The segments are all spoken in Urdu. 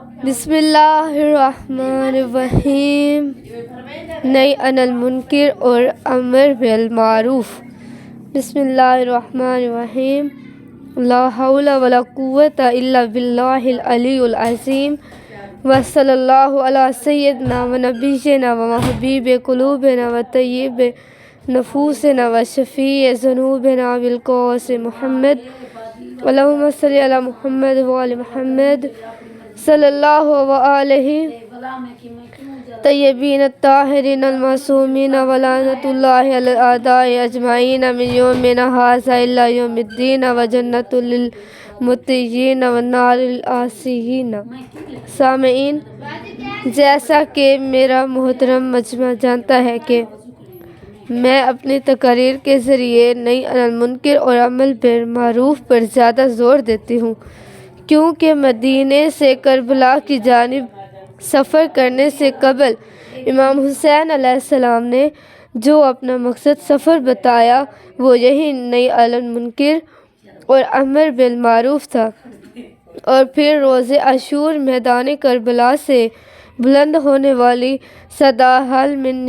بسم اللہ الرحمن الرحیم. نئی عن المنکر اور امر بالمعروف. بسم اللہ الرحمن الرحیم. لا حول ولا قوة الا باللہ العلی العظیم. وصلی اللہ علی سیدنا و نبینا و محبیب قلوبنا و طیب نفوسنا و شفیع ذنوبنا بالقوس محمد. اللہم صلی علی محمد و علی محمد صلی اللہ وآلہ طیبین الطاہرین المعصومین ولعنۃ اللہ علی الاعداء اجمعین من یومنا ھذا الی یوم الدین وجنۃ للمتقین والنار للعاصین. سامعین، جیسا کہ میرا محترم مجمع جانتا ہے کہ میں اپنی تقاریر کے ذریعے نہی عن المنکر اور امر بالمعروف پر زیادہ زور دیتی ہوں، کیونکہ مدینے سے کربلا کی جانب سفر کرنے سے قبل امام حسین علیہ السلام نے جو اپنا مقصد سفر بتایا وہ یہی نہی عن المنکر اور امر بالمعروف تھا. اور پھر روز عاشور میدان کربلا سے بلند ہونے والی صدا حل من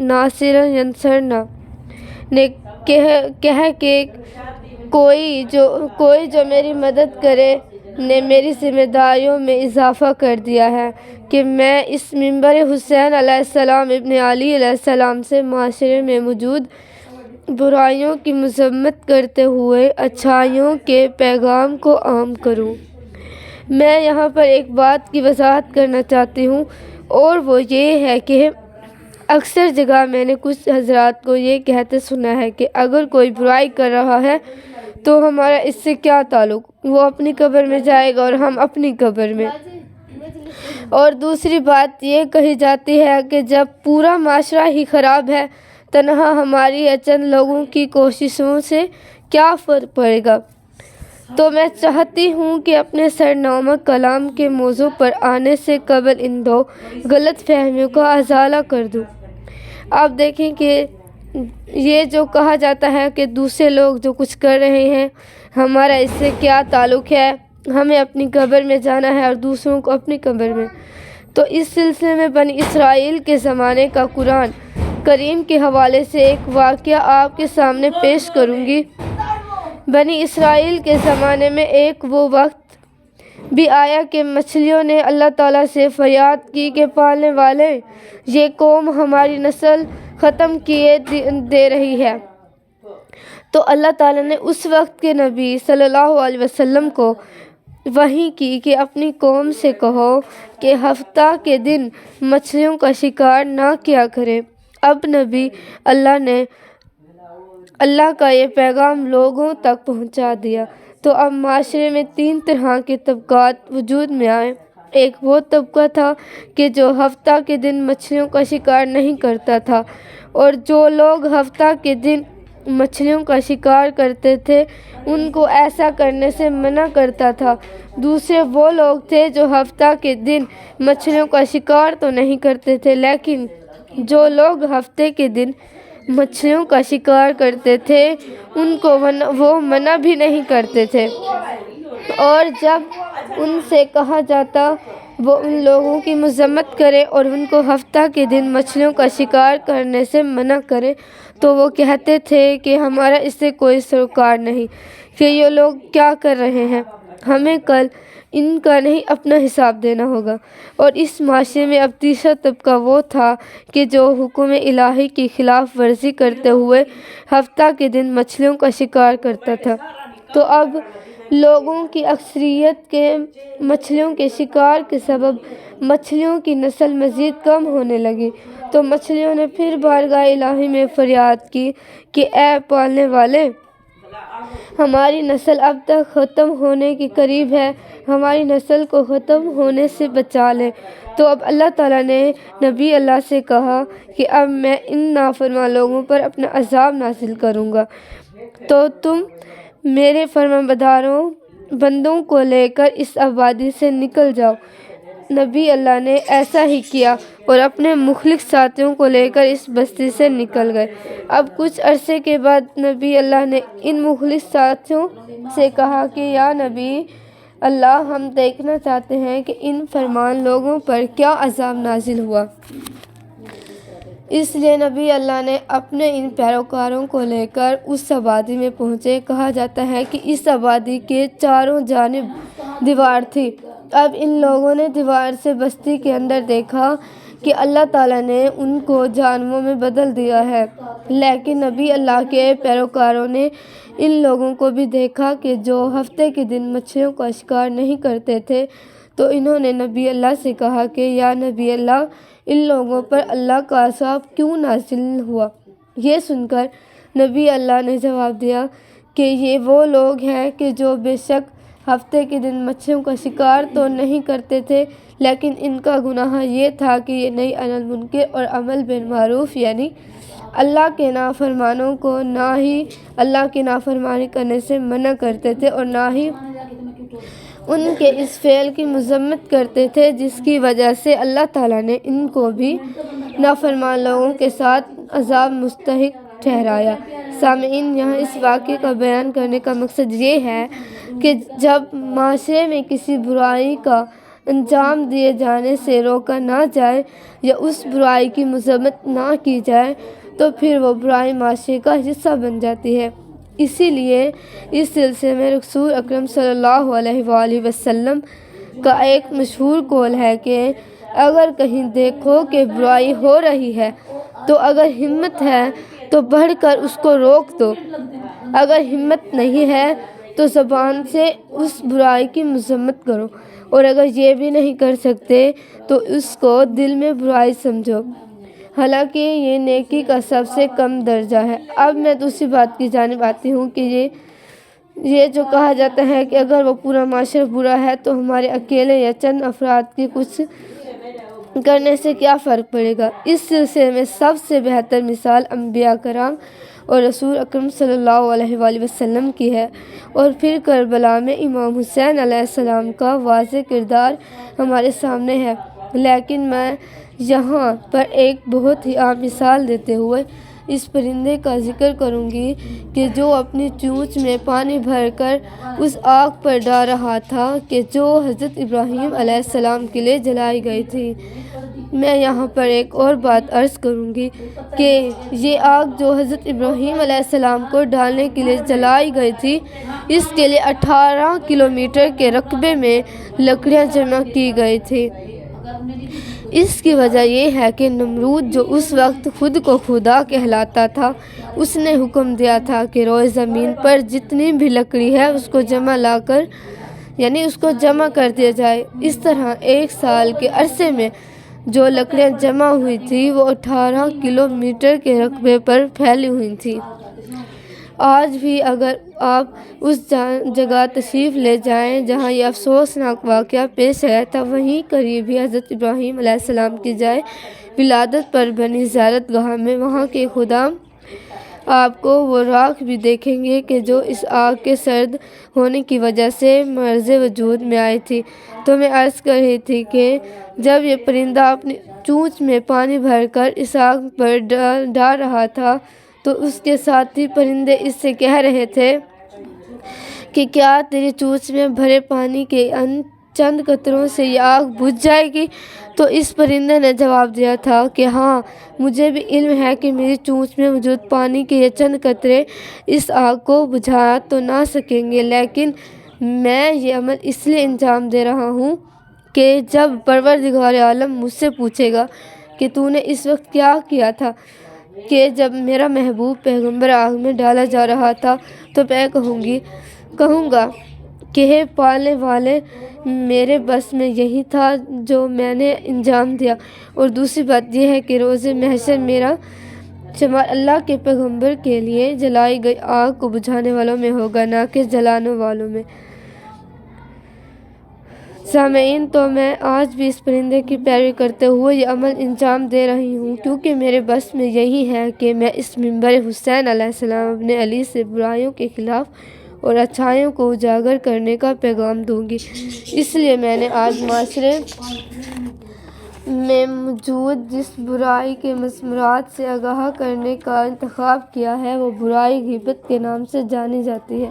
ناصر ینصرنا نے کہہ کہ کوئی جو میری مدد کرے نے میری ذمہ داریوں میں اضافہ کر دیا ہے کہ میں اس منبر حسین علیہ السلام ابن علی علیہ السلام سے معاشرے میں موجود برائیوں کی مذمت کرتے ہوئے اچھائیوں کے پیغام کو عام کروں. میں یہاں پر ایک بات کی وضاحت کرنا چاہتی ہوں، اور وہ یہ ہے کہ اکثر جگہ میں نے کچھ حضرات کو یہ کہتے سنا ہے کہ اگر کوئی برائی کر رہا ہے تو ہمارا اس سے کیا تعلق، وہ اپنی قبر میں جائے گا اور ہم اپنی قبر میں. اور دوسری بات یہ کہی جاتی ہے کہ جب پورا معاشرہ ہی خراب ہے، تنہا ہماری یا چند لوگوں کی کوششوں سے کیا فرق پڑے گا. تو میں چاہتی ہوں کہ اپنے سرنامہ کلام کے موضوع پر آنے سے قبل ان دو غلط فہمیوں کا ازالہ کر دوں. آپ دیکھیں کہ یہ جو کہا جاتا ہے کہ دوسرے لوگ جو کچھ کر رہے ہیں ہمارا اس سے کیا تعلق ہے، ہمیں اپنی قبر میں جانا ہے اور دوسروں کو اپنی قبر میں. تو اس سلسلے میں بنی اسرائیل کے زمانے کا قرآن کریم کے حوالے سے ایک واقعہ آپ کے سامنے پیش کروں گی. بنی اسرائیل کے زمانے میں ایک وہ وقت بھی آیا کہ مچھلیوں نے اللہ تعالیٰ سے فریاد کی کہ پالنے والے، یہ قوم ہماری نسل ختم کیے دے رہی ہے. تو اللہ تعالیٰ نے اس وقت کے نبی صلی اللہ علیہ وسلم کو وحی کی کہ اپنی قوم سے کہو کہ ہفتہ کے دن مچھلیوں کا شکار نہ کیا کرے. اب نبی اللہ نے اللہ کا یہ پیغام لوگوں تک پہنچا دیا. تو اب معاشرے میں تین طرح کے طبقات وجود میں آئے. ایک وہ طبقہ تھا کہ جو ہفتہ کے دن مچھلیوں کا شکار نہیں کرتا تھا، اور جو لوگ ہفتہ کے دن مچھلیوں کا شکار کرتے تھے ان کو ایسا کرنے سے منع کرتا تھا. دوسرے وہ لوگ تھے جو ہفتہ کے دن مچھلیوں کا شکار تو نہیں کرتے تھے، لیکن جو لوگ ہفتے کے دن مچھلیوں کا شکار کرتے تھے ان کو وہ منع بھی نہیں کرتے تھے. اور جب ان سے کہا جاتا وہ ان لوگوں کی مذمت کرے اور ان کو ہفتہ کے دن مچھلیوں کا شکار کرنے سے منع کرے تو وہ کہتے تھے کہ ہمارا اس سے کوئی سروکار نہیں، کہ یہ لوگ کیا کر رہے ہیں، ہمیں کل ان کا نہیں اپنا حساب دینا ہوگا. اور اس معاشرے میں اب تیسرا طبقہ وہ تھا کہ جو حکم الہی کی خلاف ورزی کرتے ہوئے ہفتہ کے دن مچھلیوں کا شکار کرتا تھا. تو اب لوگوں کی اکثریت کے مچھلیوں کے شکار کے سبب مچھلیوں کی نسل مزید کم ہونے لگی. تو مچھلیوں نے پھر بارگاہ الہی میں فریاد کی کہ اے پالنے والے، ہماری نسل اب تک ختم ہونے کے قریب ہے، ہماری نسل کو ختم ہونے سے بچا لے. تو اب اللہ تعالیٰ نے نبی اللہ سے کہا کہ اب میں ان نافرمان لوگوں پر اپنا عذاب نازل کروں گا، تو تم میرے فرمانبرداروں بندوں کو لے کر اس آبادی سے نکل جاؤ. نبی اللہ نے ایسا ہی کیا اور اپنے مخلص ساتھیوں کو لے کر اس بستی سے نکل گئے. اب کچھ عرصے کے بعد نبی اللہ نے ان مخلص ساتھیوں سے کہا کہ یا نبی، اللہ ہم دیکھنا چاہتے ہیں کہ ان فرمان لوگوں پر کیا عذاب نازل ہوا۔ اس لیے نبی اللہ نے اپنے ان پیروکاروں کو لے کر اس آبادی میں پہنچے۔ کہا جاتا ہے کہ اس آبادی کے چاروں جانب دیوار تھی۔ اب ان لوگوں نے دیوار سے بستی کے اندر دیکھا کہ اللہ تعالیٰ نے ان کو جانوروں میں بدل دیا ہے، لیکن نبی اللہ کے پیروکاروں نے ان لوگوں کو بھی دیکھا کہ جو ہفتے کے دن مچھلیوں کا شکار نہیں کرتے تھے، تو انہوں نے نبی اللہ سے کہا کہ یا نبی اللہ، ان لوگوں پر اللہ کا عذاب کیوں نازل ہوا؟ یہ سن کر نبی اللہ نے جواب دیا کہ یہ وہ لوگ ہیں کہ جو بے شک ہفتے کے دن مچھلیوں کا شکار تو نہیں کرتے تھے، لیکن ان کا گناہ یہ تھا کہ یہ نہی عن المنکر اور امر بالمعروف یعنی اللہ کے نافرمانوں کو نہ ہی اللہ کی نافرمانی کرنے سے منع کرتے تھے اور نہ ہی ان کے اس فعل کی مذمت کرتے تھے جس کی وجہ سے اللہ تعالیٰ نے ان کو بھی نافرمان لوگوں کے ساتھ عذاب مستحق ٹھہرایا۔ سامعین، یہاں اس واقعے کا بیان کرنے کا مقصد یہ ہے کہ جب معاشرے میں کسی برائی کا انجام دیے جانے سے روکا نہ جائے یا اس برائی کی مذمت نہ کی جائے تو پھر وہ برائی معاشرے کا حصہ بن جاتی ہے۔ اسی لیے اس سلسلے میں رسول اکرم صلی اللہ علیہ وآلہ وسلم کا ایک مشہور قول ہے کہ اگر کہیں دیکھو کہ برائی ہو رہی ہے تو اگر ہمت ہے تو بڑھ کر اس کو روک دو، اگر ہمت نہیں ہے تو زبان سے اس برائی کی مذمت کرو، اور اگر یہ بھی نہیں کر سکتے تو اس کو دل میں برائی سمجھو، حالانکہ یہ نیکی کا سب سے کم درجہ ہے۔ اب میں دوسری بات کی جانب آتی ہوں کہ یہ جو کہا جاتا ہے کہ اگر وہ پورا معاشرہ برا ہے تو ہمارے اکیلے یا چند افراد کے کچھ کرنے سے کیا فرق پڑے گا۔ اس سلسلے میں سب سے بہتر مثال انبیاء کرام اور رسول اکرم صلی اللہ علیہ وآلہ وسلم کی ہے، اور پھر کربلا میں امام حسین علیہ السلام کا واضح کردار ہمارے سامنے ہے۔ لیکن میں یہاں پر ایک بہت ہی عام مثال دیتے ہوئے اس پرندے کا ذکر کروں گی کہ جو اپنی چونچ میں پانی بھر کر اس آگ پر ڈال رہا تھا کہ جو حضرت ابراہیم علیہ السلام کے لیے جلائی گئی تھی۔ میں یہاں پر ایک اور بات عرض کروں گی کہ یہ آگ جو حضرت ابراہیم علیہ السلام کو ڈالنے کے لیے جلائی گئی تھی، اس کے لیے 18 کلومیٹر کے رقبے میں لکڑیاں جمع کی گئی تھی۔ اس کی وجہ یہ ہے کہ نمرود جو اس وقت خود کو خدا کہلاتا تھا، اس نے حکم دیا تھا کہ روئے زمین پر جتنی بھی لکڑی ہے اس کو جمع کر دیا جائے۔ اس طرح ایک سال کے عرصے میں جو لکڑیاں جمع ہوئی تھی وہ 18 کلومیٹر کے رقبے پر پھیلی ہوئی تھی۔ آج بھی اگر آپ اس جگہ تشریف لے جائیں جہاں یہ افسوسناک واقعہ پیش آیا تھا، وہیں قریب ہی حضرت ابراہیم علیہ السلام کی جائے ولادت پر بنی زیارت گاہ میں وہاں کے خدا آپ کو وہ راکھ بھی دیکھیں گے کہ جو اس آگ کے سرد ہونے کی وجہ سے مرز وجود میں آئی تھی۔ تو میں عرض کر رہی تھی کہ جب یہ پرندہ اپنی چونچ میں پانی بھر کر اس آگ پر ڈال رہا تھا تو اس کے ساتھی پرندے اس سے کہہ رہے تھے کہ کیا تیری چونچ میں بھرے پانی کے ان چند قطروں سے یہ آگ بجھ جائے گی؟ تو اس پرندے نے جواب دیا تھا کہ ہاں، مجھے بھی علم ہے کہ میری چونچ میں موجود پانی کے یہ چند قطرے اس آگ کو بجھا تو نہ سکیں گے، لیکن میں یہ عمل اس لیے انجام دے رہا ہوں کہ جب پروردگار عالم مجھ سے پوچھے گا کہ تو نے اس وقت کیا کیا تھا کہ جب میرا محبوب پیغمبر آگ میں ڈالا جا رہا تھا، تو میں کہوں گا کہ ہے پالنے والے، میرے بس میں یہی تھا جو میں نے انجام دیا۔ اور دوسری بات یہ ہے کہ روز محشر میرا شمار اللہ کے پیغمبر کے لیے جلائی گئی آگ کو بجھانے والوں میں ہوگا، نہ کہ جلانے والوں میں۔ سامعین، تو میں آج بھی اس پرندے کی پیروی کرتے ہوئے یہ عمل انجام دے رہی ہوں، کیونکہ میرے بس میں یہی ہے کہ میں اس منبر حسین علیہ السلام ابن علی سے برائیوں کے خلاف اور اچھائیوں کو اجاگر کرنے کا پیغام دوں گی۔ اس لیے میں نے آج معاشرے میں موجود جس برائی کے مضمرات سے آگاہ کرنے کا انتخاب کیا ہے وہ برائی غیبت کے نام سے جانی جاتی ہے۔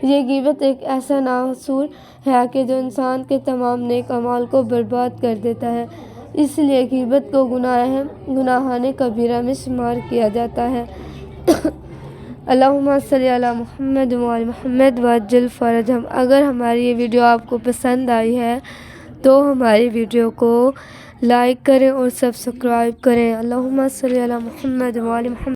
یہ غیبت ایک ایسا ناسور ہے کہ جو انسان کے تمام نیک اعمال کو برباد کر دیتا ہے، اس لیے غیبت کو گناہان کبیرہ میں شمار کیا جاتا ہے۔ اللہم صلی علی محمد وعلی محمد وعجل فرجہم۔ اگر ہماری یہ ویڈیو آپ کو پسند آئی ہے تو ہماری ویڈیو کو لائک کریں اور سبسکرائب کریں۔ اللہم صلی علی محمد وعلی محمد۔